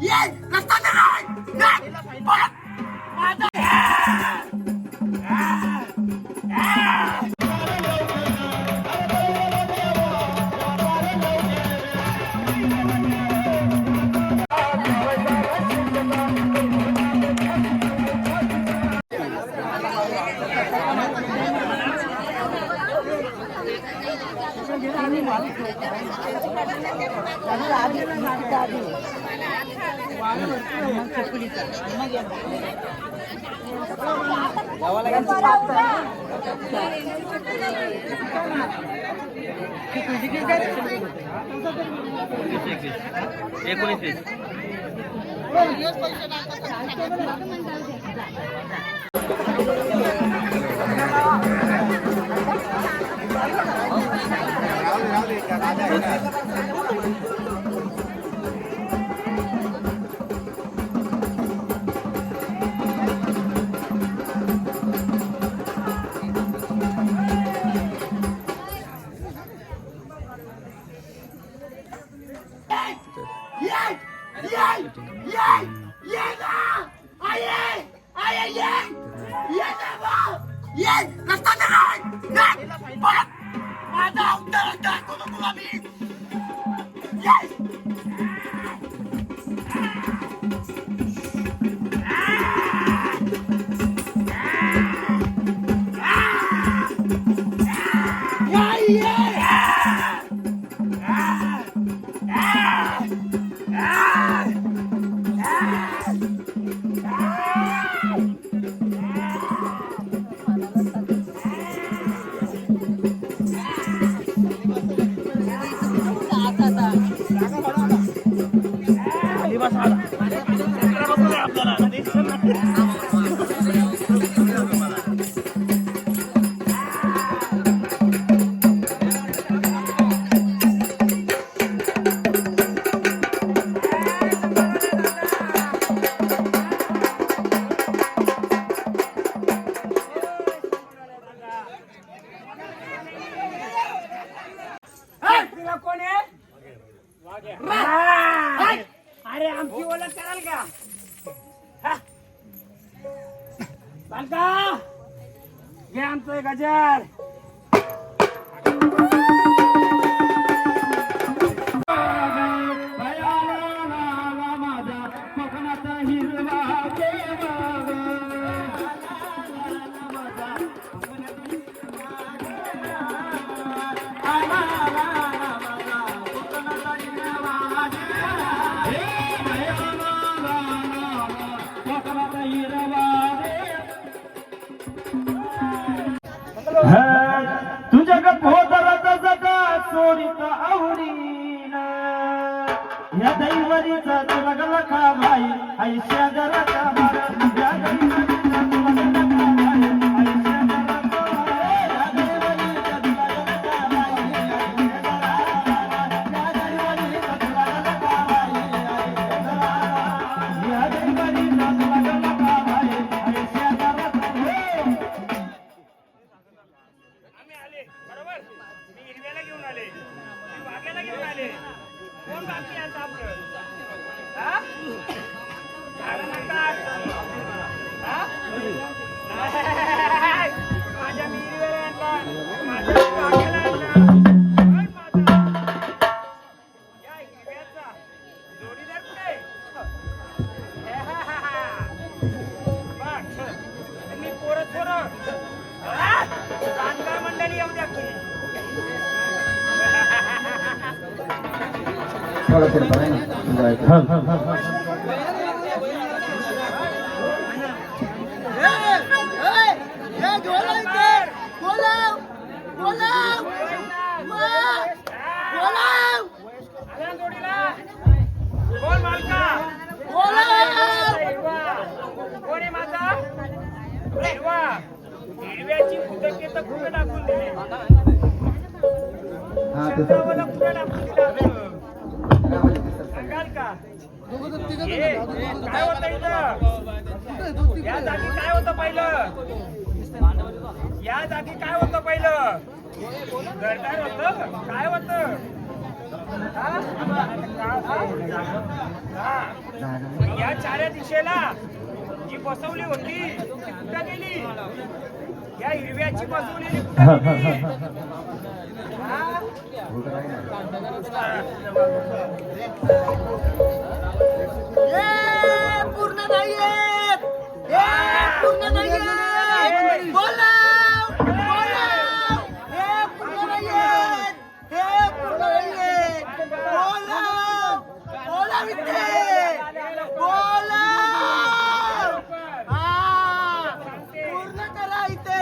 ये रस्ता दे नाही परत माझा अरे आमची ओळख कराल का बालका घे आमचं गजर तुझ्या भोदराचा जगा सोडीत आवडीन या दैवरीचा तुला गला का भाई ऐशा जराचा मारा तुझ्या दैवरीचा तुला गला का भाई ऐशा जराचा या दैवरीचा तुला गला का भाई या दैवरीचा तुला गला का भाई या दैवरीचा तुला गला का भाई ऐशा जराचा बरोबर मी हिरव्याला घेऊन आले मी वाघ्याला घेऊन आले कोण बाकी आहे आपलं हा माझ्या मी हिरव्याला आणला माझ्या वाघ्याला आणला या हिरव्याचा जोडीदार कुठे बघ तुम्ही पोरं कामगार मंडळी येऊ द्या की कोण मालका कोण आहे माझा हिरवा हिरव्याची पुस्तके तर कुठे टाकून दिली मला कुठे टाकून दिलं सांगाल का काय होतं इथं या जागी काय होतं पहिलं या जागी काय होतं पहिलं घरदार होतं काय होतं या चाऱ्या दिशेला जी बसवली होती कुठं गेली? या हिरव्याची बसवलेली कुठं गेली? हा? पूर्ण नाहीयेत, पूर्ण नाहीयेत, बोलाव, बोलाव, हे पूर्ण नाहीयेत, हे पूर्ण नाहीयेत, बोलाव, बोलाव इथे, बोलाव, हा, पूर्ण करा इथे.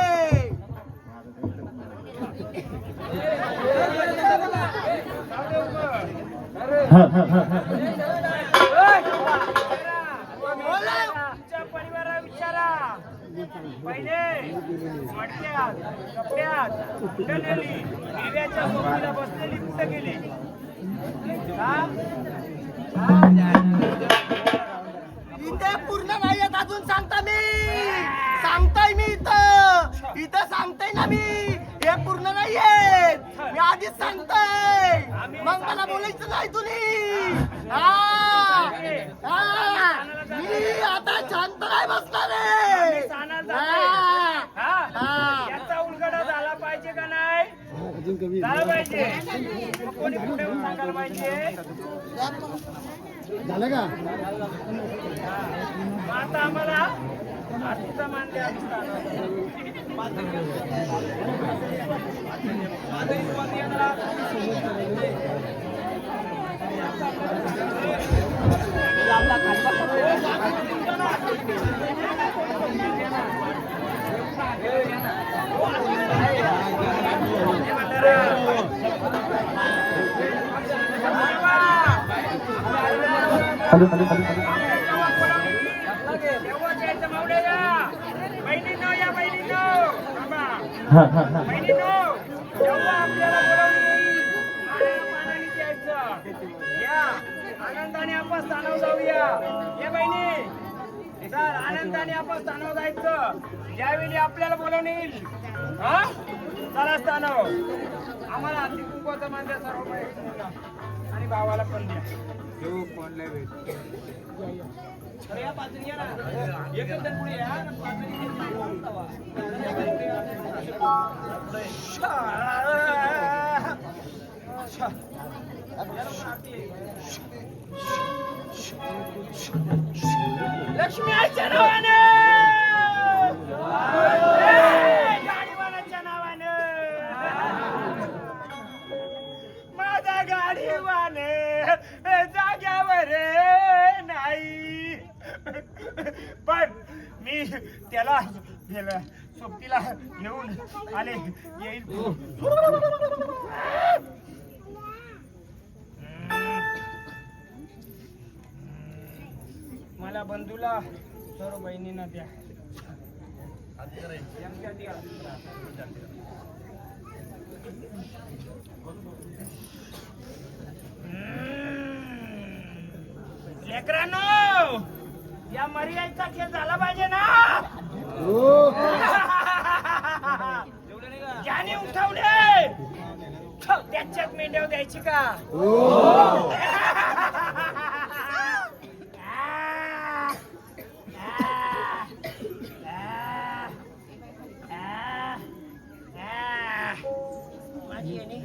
तुमच्या परिवाराला विचारा. पहिले मटक्यात कपड्यात कुठं नेली? हिरव्याच्या सोबतीला बसलेली कुठं गेली? इथे पूर्ण नाहीयेत अजून सांगता मी, सांगताय मी इथं सांगताय ना मी, हे पूर्ण नाहीयेत, मी आधीच सांगताय, मग मला बोलायचं नाही तुम्ही. मी आता शांत नाही बसणार आहे. याचा उलगडा झाला पाहिजे का नाही? झाला पाहिजे. मग कोणी पुढे येऊन सांगायला पाहिजे? झालं का? मग आता आम्हाला आरतीचा मान द्या. बहिणींनो या बहिणींनो जेव्हा आपल्याला बोलावली आनंदाने द्यायचं. या आनंदाने आपण स्थानावर जाऊया. ये बहिणी चल आनंदाने आपण स्थानावर जायचं. ज्यावेळी आपल्याला बोलावून येईल हा चला स्थानावर. आम्हाला हाती कुंकवाचा मान द्या सर्व बहिणींना आणि भावाला पण द्या. देऊ कोणला भेट या बाजूने या ना. एकच जण पुढे या. लक्ष्मी आईच्या नावाने गाडीवानाच्या नावाने माझा गाडीवाने जाग्यावर नाही. पण मी त्याला सोबतीला घेऊन आले. येईल तू. मला बंधूला सर्व बहिणींना द्या. लेकरांनो या मर्यादेचा खेळ झाला पाहिजे ना. ज्याने उठवले त्याच्यात मेंढ्याव द्यायची का? माझी येणे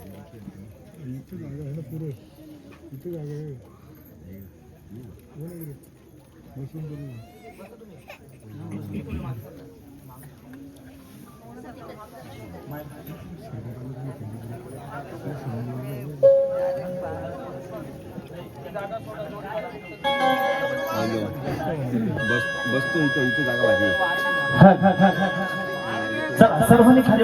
इथे जागा आहे ना पुढे इथे जागा आहे बसतो इथं इथं जागा माझी चला सर्वांनी खाली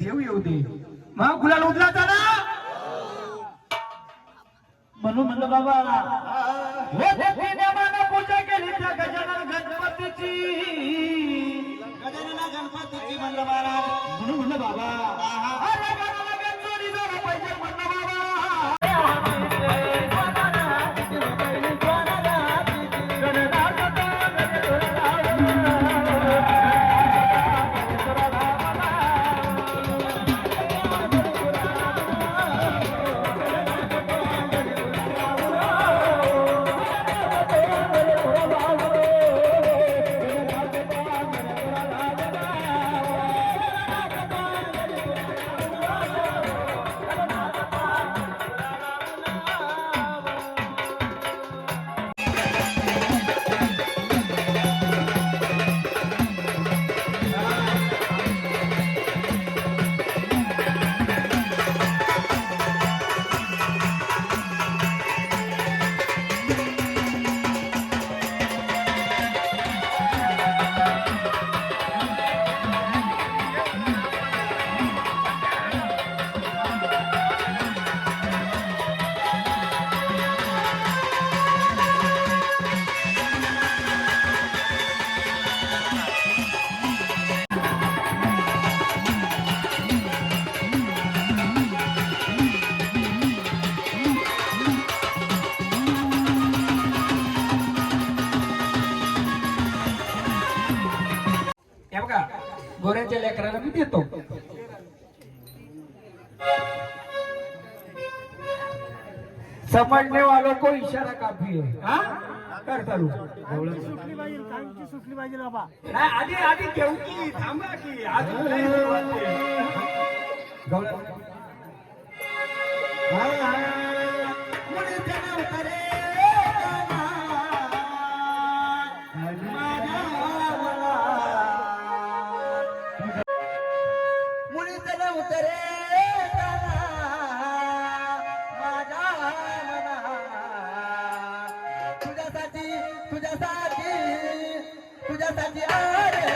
मग गुलाल उचला ना म्हणून म्हणलं बाबा पूजा केली त्या गजानन गणपतीची म्हणलं महाराज म्हणून म्हणलं बाबा अरे गावाला गणपती झाला पाहिजे म्हणलं बाबा हे बघा गोऱ्याच्या लेकराला मी देतो समझने वालों को इशारा काफी है हाँ कर चालू नाही, आधी आधी घेऊ की थांबा की अजून नाही सुरुवात आहे. गवळण. तुझ्यासाठी अरे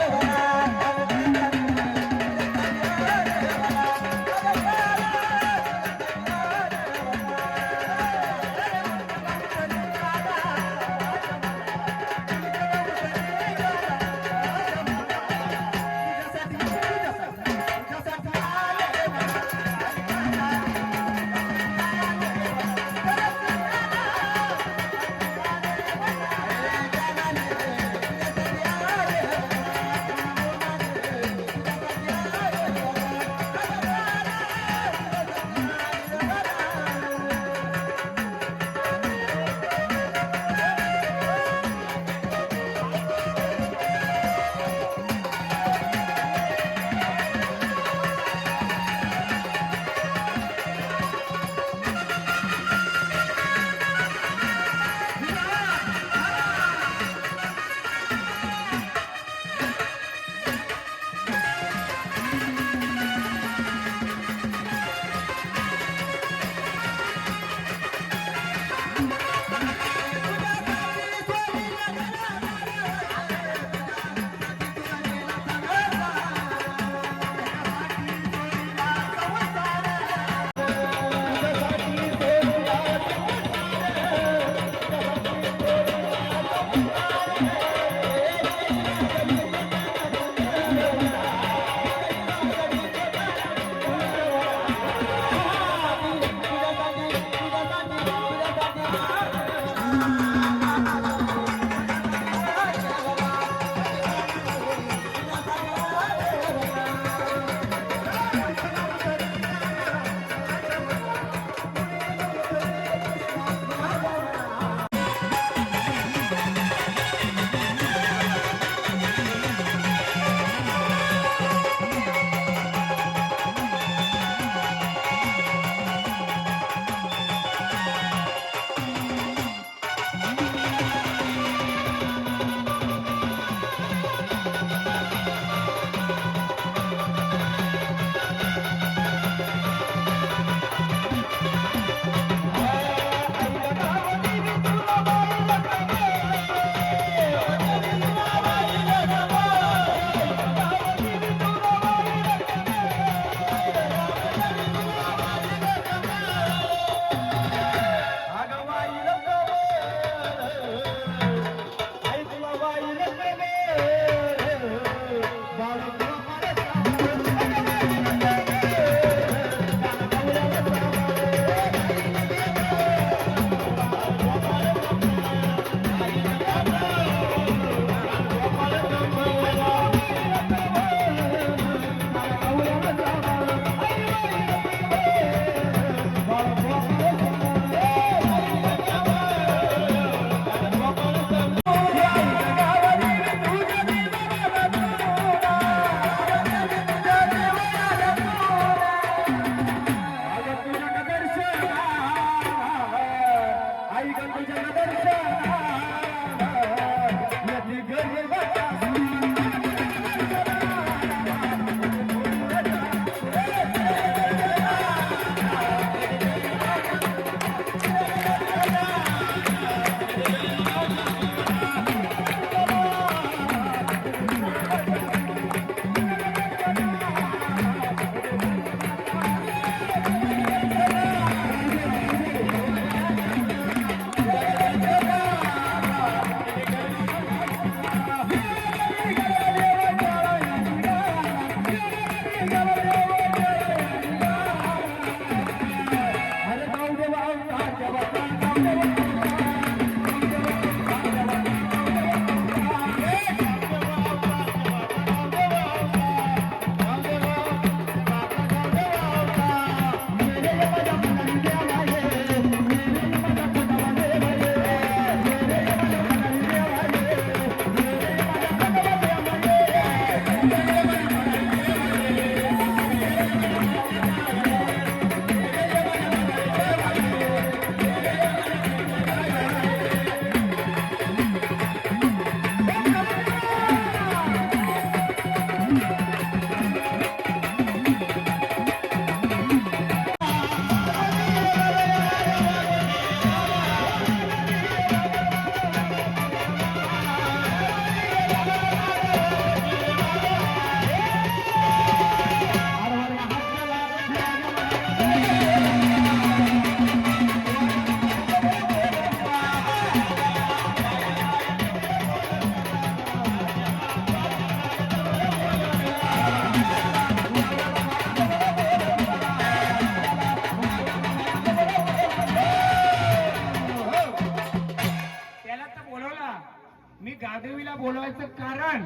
गादेवीला बोलवायचं कारण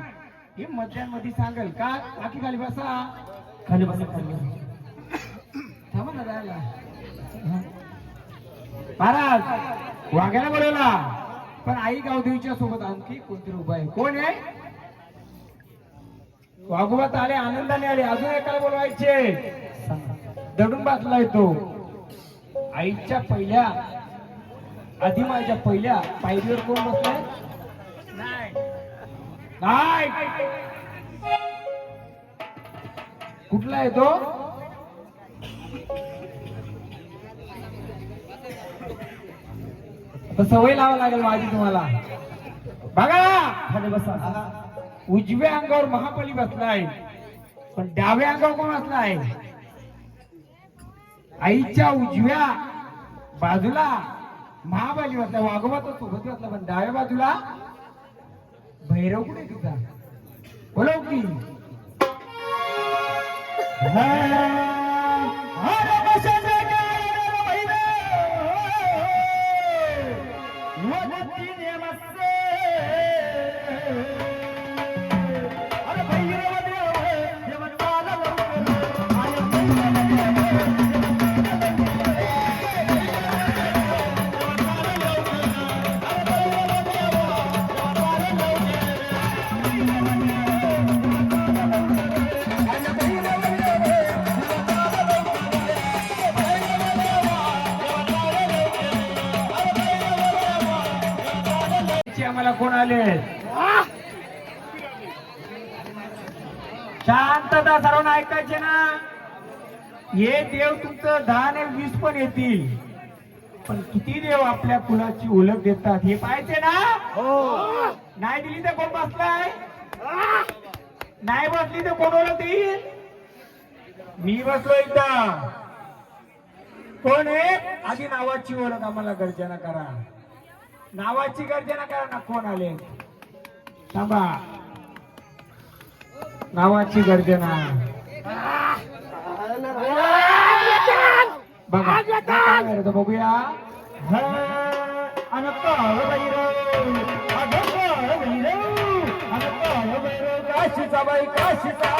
हे मध्यांमध्ये सांगेल का? बाकी खाली बसा, खाली बसा खाली बसा. थांबा ना जायला. महाराज वाघ्याला बोलवला, पण आई गावदेवीच्या सोबत आणखी कोणतरी उभा आहे. कोण आहे? वाघोबात आले, आनंदाने आले. अजून एकाला बोलवायचे. दडून बसलाय तो. आईच्या पहिल्या आदिमाईच्या पहिल्या पायरीवर कोण बसलाय? नाही नाही. कुठला आहे तो? सवय लावा लागेल माझी तुम्हाला. बघा खाली बसा. उजव्या अंगावर महाबली बसलाय, पण डाव्या अंगावर कोण बसलाय? आईच्या उजव्या बाजूला महाबली बसला, वाघोबा तो सोबत बसला, पण डाव्या बाजूला भैरव कुठे तिचा? बोलव की. आम्हाला कोण आले? शांतता, सर्वांना ऐकायचे ना. हे देव तुमचं 10 आणि 20 पण येतील, पण किती देव आपल्या कुलाची ओळख देतात हे पाहायचे ना. हो. नाही दिली तर कोण बसलाय? नाही बसली तर कोण ओळख देईल? मी बसलो एकदा. कोण आहे? आधी नावाची ओळख आम्हाला गर्जना करा. नावाची गर्जना करा ना. कोण आले? थांबा. नावाची गर्जना बघा. काय करतो बघूया. काशीचा बाई काशीचा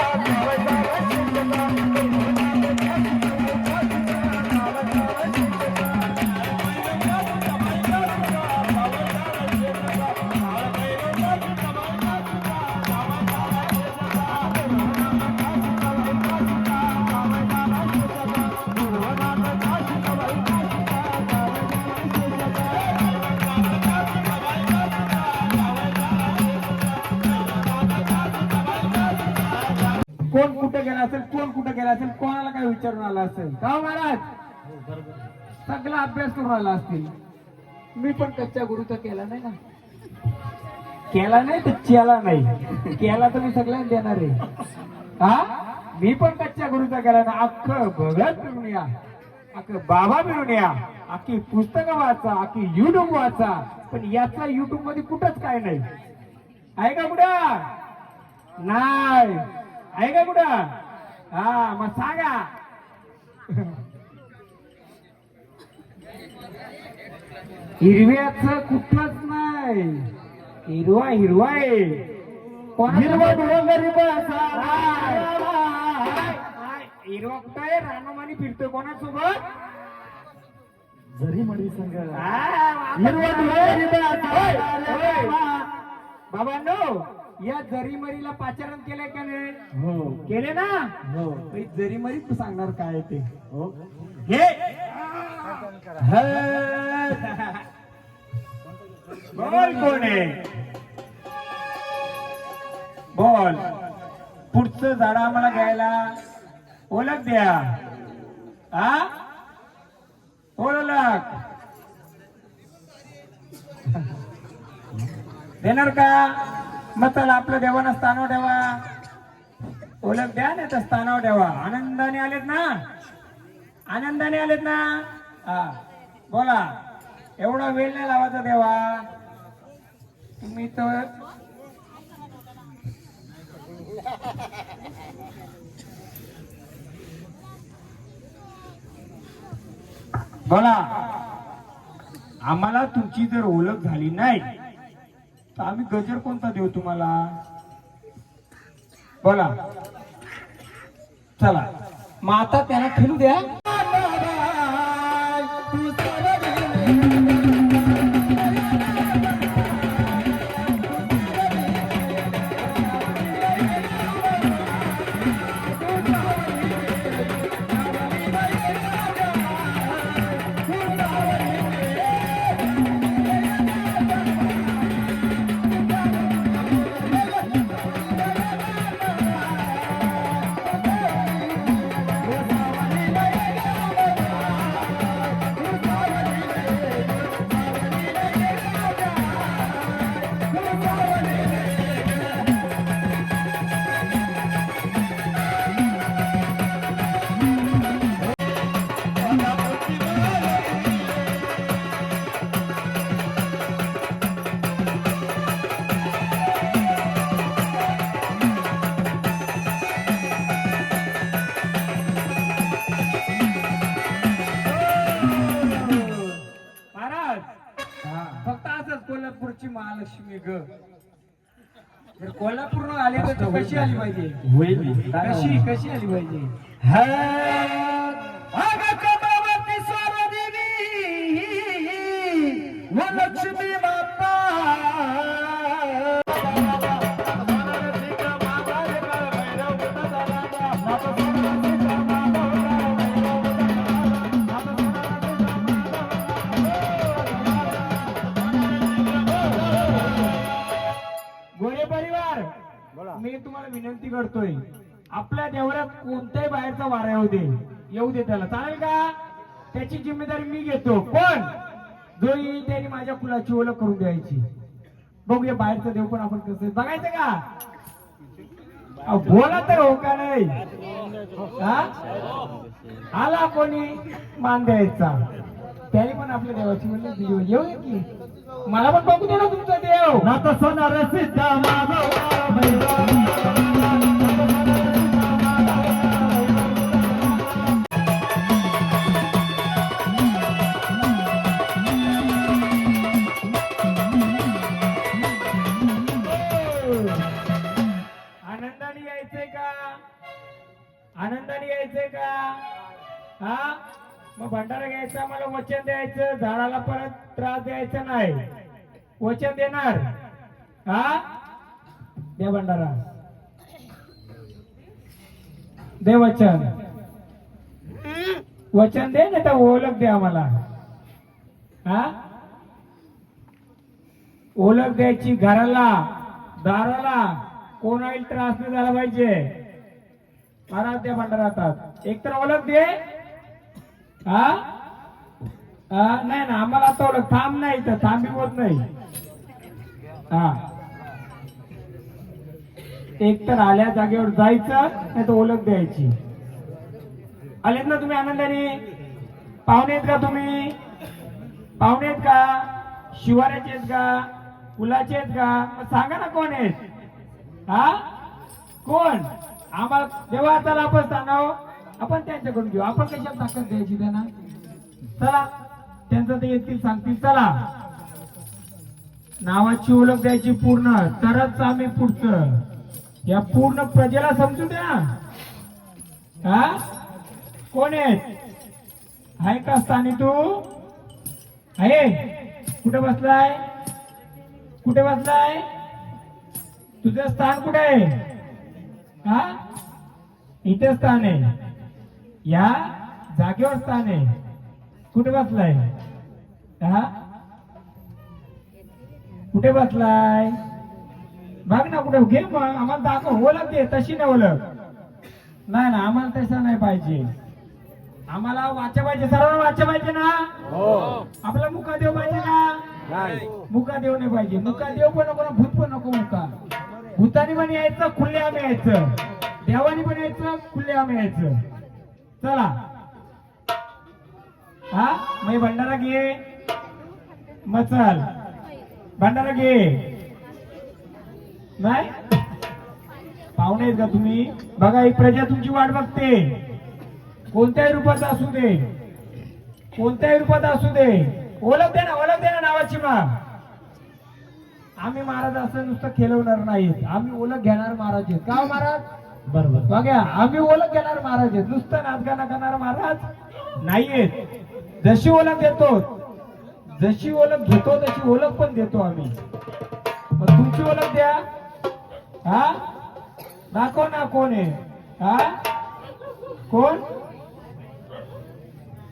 कोण कुठे गेला असेल, कोण कुठे गेला असेल, कोणाला काय विचारून आला असेल का हो महाराज? सगळा अभ्यास करून आला असतील. मी पण कच्च्या गुरुचा केला नाही ना. केला नाही तर चेला नाही. केला तर मी सगळ्यांना देणार आहे. हा, मी पण कच्च्या गुरुचा केला ना. अख्खं भगत फिरून या, अख्खं बाबा फिरून या, अख्खी पुस्तकं वाचा, अख्खी युट्यूब वाचा, पण याचा युट्यूब मध्ये कुठंच काय नाही. आहे का कुठं? नाही. आहे का कुठं? हा, मग सांगा. हिरव्याच कुठलंच नाही. हिरवा हिरवा आहे. हिरवा डोंगरी हिरवा कुठं आहे? रानोमानी फिरतोय कोणासोबत? जरी मडी संघ. बाबांनो, या जरीमरीला पाचारण केलंय का नाही? हो केले ना. हो. जरीमरी तू सांगणार काय ते? हो. हे बोल कोण आहे? बोल. पुढचं झाड आम्हाला घ्यायला ओळख द्या. हा, ओळख देणार का? मग चला आपल्या देवानं स्थानावर ठेवा. ओळख द्या नाही तर स्थानावर ठेवा. आनंदाने आलेत ना? आनंदाने आलेत ना? हा, बोला. एवढा वेळ नाही लावायचा देवा. तुम्ही तर बोला. आम्हाला तुमची जर ओळख झाली नाही तर आम्ही गजर कोणता देऊ तुम्हाला? बोला. चला मग आता त्याला खेळू द्या. फक्त असंच कोल्हापूरची महालक्ष्मी ग. जर कोल्हापूर आले तर कशी आली पाहिजे? कशी आली पाहिजे? लक्ष्मी माता गोरे परिवार, मी तुम्हाला विनंती करतोय, आपल्या देवळात कोणत्याही बाहेरचा वारा येऊ दे त्याला, चालेल का? त्याची जिम्मेदारी मी घेतो. कोण जो येईल त्याने माझ्या फुलाची ओळख करून द्यायची. बघूया बाहेरचा देव पण आपण कसं बघायचं का? बोला तर हो का नाही? आला कोणी मान द्यायचा, त्याने पण आपल्या देवाची म्हणजे येऊ दे की. मला पण बघू दे ना तुमचा देव. नाता सोनार सिद्धा आनंदाने यायचंय का? आनंदाने यायचंय का? हा मग भंडारा घ्यायचा, मला वचन द्यायचं, झाडाला परत त्रास द्यायचा नाही. वचन देणार? हा दे भंडारा, दे वचन. वचन दे नाही तर ओळख दे आम्हाला. हा ओळख द्यायची, घराला दाराला कोणाला त्रास नाही झाला पाहिजे. महाराज त्या भंडारात एक तर ओळख दे. नाही ना आम्हाला आता ओळख थांब नाही तर थांबी होत नाही. एक तर आल्या जागेवर जायचं नाही तर ओळख द्यायची. आलेत ना तुम्ही आनंदाने? पाहुणे आहेत का तुम्ही? पाहुणे आहेत का? शिवाऱ्याचे आहेत का? फुलाचे आहेत का? सांगा ना कोण आहेत? कोण? आम्हाला देवाचा लाभच सांगाव, आपण त्यांच्याकडून घेऊ. आपण कशात ताकद द्यायची त्यांना? चला त्यांचं ते येतील सांगतील. चला नावाची ओळख द्यायची पूर्ण, तरच आम्ही पुढचं. या पूर्ण प्रजेला समजू द्या. कोण आहेत? आहे का स्थानी? तू आहे? कुठे बसलाय? कुठे बसलाय? तुझं स्थान कुठे आहे? इथे स्थान आहे, या जागेवर स्थान आहे. कुठे बसलाय? कुठे बसलाय? बघ ना कुठे. घे मग आम्हाला दाखव. ओळख दे. तशी नाही ओळख. नाही ना आम्हाला तसं नाही पाहिजे. आम्हाला वाचा पाहिजे. सर्वांना वाचा पाहिजे ना? आपला मुकादेव पाहिजे का? मुकादेव नाही पाहिजे. मुकादेव पण नको, भूत पण नको. मुका भूतानी पण यायचं, खुले आम्ही यायचं. देवानी पण यायचं, खुले आम्ही यायचं. चला मग भंडारा घे. मग चल भंडारा घे. नाही पाहुणे आहेत का तुम्ही? बघा ही प्रजा तुमची वाट बघते. कोणत्याही रूपात असू दे, कोणत्याही रूपात असू दे. ओळख दे ना, ओळख दे ना नावाची. मग आम्ही महाराज असं नुसतं खेळवणार नाहीत, आम्ही ओळख घेणार महाराज आहेत. का हो महाराज? बरोबर. बघा आम्ही ओळख घेणार महाराज आहेत, नुसतं नाचगाणं करणार महाराज नाहीयेत. जशी ओळख देतो, जशी ओळख घेतो तशी ओळख पण देतो आम्ही. मग तुमची ओळख द्या. हा दाखव ना कोण आहे. हा कोण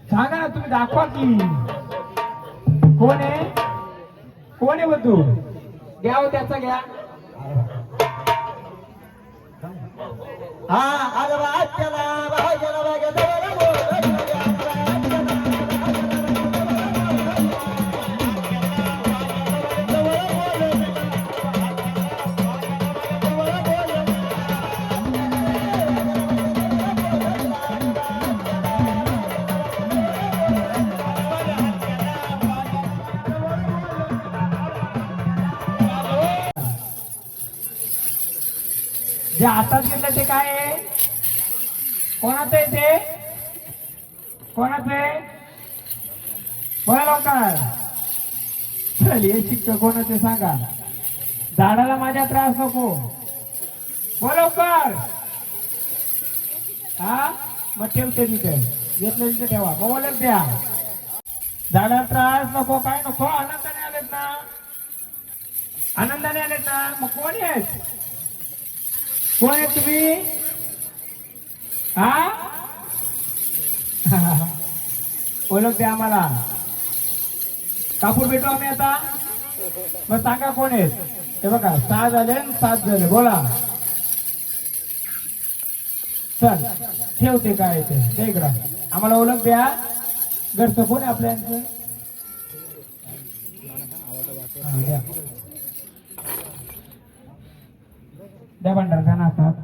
सांगा ना, तुम्ही दाखवा की कोण आहे. कोण आहे बंधू? घ्या हो त्याचा घ्या. हा अरे वाच्याला भाग्याला भाग्याला बोल. जे हातात घेतलं ते काय आहे? कोणाचं आहे ते? कोणाचं आहे? बोला लवकर. चल हे शिक्क कोणाचं आहे सांगा. झाडाला माझ्या त्रास नको. बोल लवकर. हा मग ठेवते तिथे, घेतलं तिथे ठेवा. बोलत द्या. झाडाला त्रास नको, काय नको. आनंदाने आलेत ना, आनंदाने आलेत ना. मग कोण आहेत? कोण आहे तुम्ही? हा ओळख द्या आम्हाला. कापूर भेटू आम्ही आता. मग सांगा कोण आहेत. हे बघा 6 झाले आणि 7 झाले. बोला. चल ठेवते काय ते दे इकडं. आम्हाला ओळख द्या. घरचं कोण आहे आपल्या यांचं? द्या. द्या भांडार द्या ना हातात.